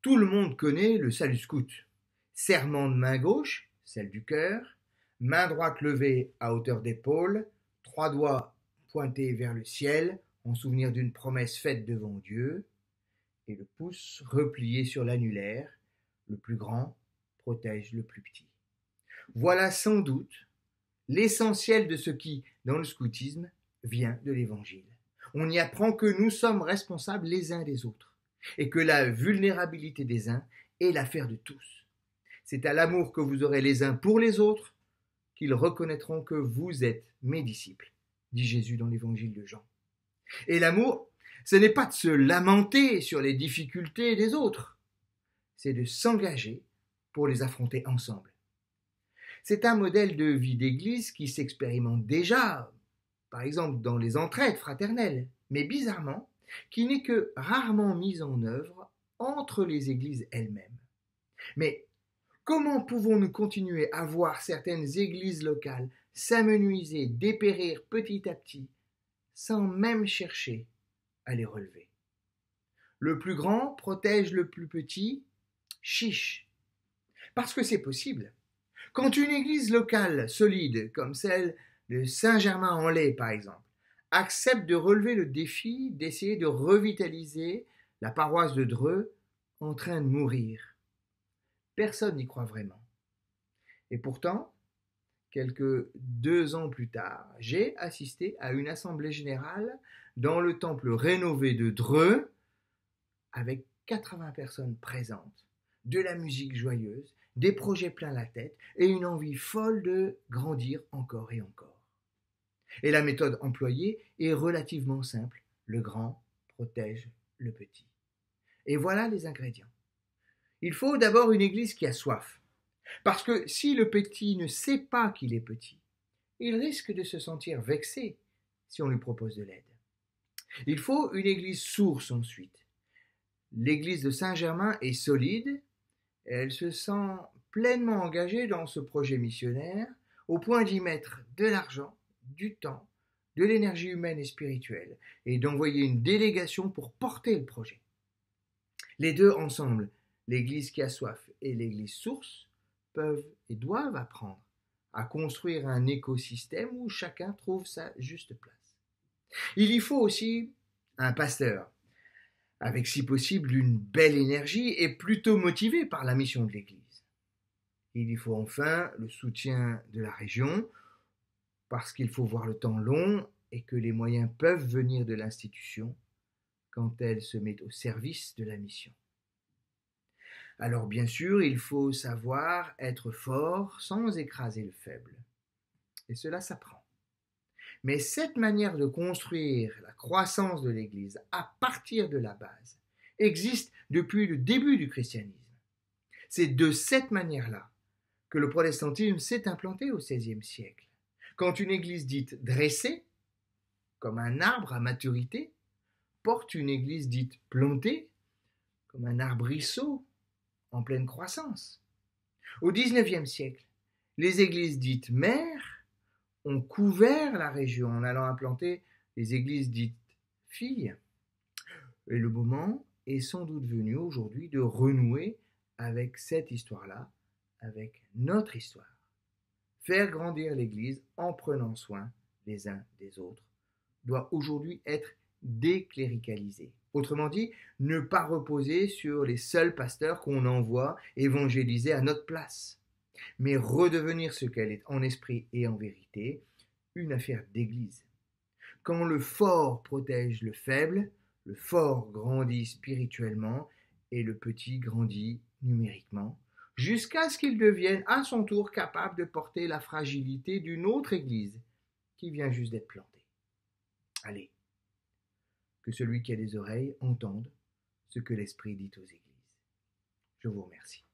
Tout le monde connaît le salut scout. Serrement de main gauche, celle du cœur, main droite levée à hauteur d'épaule, trois doigts pointés vers le ciel en souvenir d'une promesse faite devant Dieu, et le pouce replié sur l'annulaire, le plus grand protège le plus petit. Voilà sans doute l'essentiel de ce qui, dans le scoutisme, vient de l'Évangile. On y apprend que nous sommes responsables les uns des autres et que la vulnérabilité des uns est l'affaire de tous. C'est à l'amour que vous aurez les uns pour les autres qu'ils reconnaîtront que vous êtes mes disciples, dit Jésus dans l'Évangile de Jean. Et l'amour, ce n'est pas de se lamenter sur les difficultés des autres, c'est de s'engager pour les affronter ensemble. C'est un modèle de vie d'église qui s'expérimente déjà, par exemple dans les entraides fraternelles, mais bizarrement, qui n'est que rarement mis en œuvre entre les églises elles-mêmes. Mais comment pouvons-nous continuer à voir certaines églises locales s'amenuiser, dépérir petit à petit, sans même chercher à les relever? Le plus grand protège le plus petit, chiche. Parce que c'est possible. Quand une église locale solide, comme celle de Saint-Germain-en-Laye par exemple, accepte de relever le défi d'essayer de revitaliser la paroisse de Dreux en train de mourir, personne n'y croit vraiment. Et pourtant, quelques 2 ans plus tard, j'ai assisté à une assemblée générale dans le temple rénové de Dreux, avec 80 personnes présentes, de la musique joyeuse, des projets plein la tête et une envie folle de grandir encore et encore. Et la méthode employée est relativement simple. Le grand protège le petit. Et voilà les ingrédients. Il faut d'abord une église qui a soif. Parce que si le petit ne sait pas qu'il est petit, il risque de se sentir vexé si on lui propose de l'aide. Il faut une église source ensuite. L'église de Saint-Germain est solide, elle se sent pleinement engagée dans ce projet missionnaire au point d'y mettre de l'argent, du temps, de l'énergie humaine et spirituelle et d'envoyer une délégation pour porter le projet. Les deux ensemble, l'église qui a soif et l'église source, peuvent et doivent apprendre à construire un écosystème où chacun trouve sa juste place. Il y faut aussi un pasteur, avec si possible une belle énergie et plutôt motivé par la mission de l'Église. Il y faut enfin le soutien de la région, parce qu'il faut voir le temps long et que les moyens peuvent venir de l'institution quand elle se met au service de la mission. Alors bien sûr, il faut savoir être fort sans écraser le faible. Et cela s'apprend. Mais cette manière de construire la croissance de l'Église à partir de la base existe depuis le début du christianisme. C'est de cette manière-là que le protestantisme s'est implanté au XVIe siècle. Quand une Église dite dressée, comme un arbre à maturité, porte une Église dite plantée, comme un arbrisseau en pleine croissance. Au XIXe siècle, les églises dites mères ont couvert la région en allant implanter les églises dites filles. Et le moment est sans doute venu aujourd'hui de renouer avec cette histoire-là, avec notre histoire. Faire grandir l'Église en prenant soin les uns des autres doit aujourd'hui être décléricalisé. Autrement dit, ne pas reposer sur les seuls pasteurs qu'on envoie évangéliser à notre place, mais redevenir ce qu'elle est en esprit et en vérité, une affaire d'église. Quand le fort protège le faible, le fort grandit spirituellement et le petit grandit numériquement, jusqu'à ce qu'il devienne à son tour capable de porter la fragilité d'une autre église qui vient juste d'être plantée. Allez, que celui qui a des oreilles entende ce que l'Esprit dit aux églises. Je vous remercie.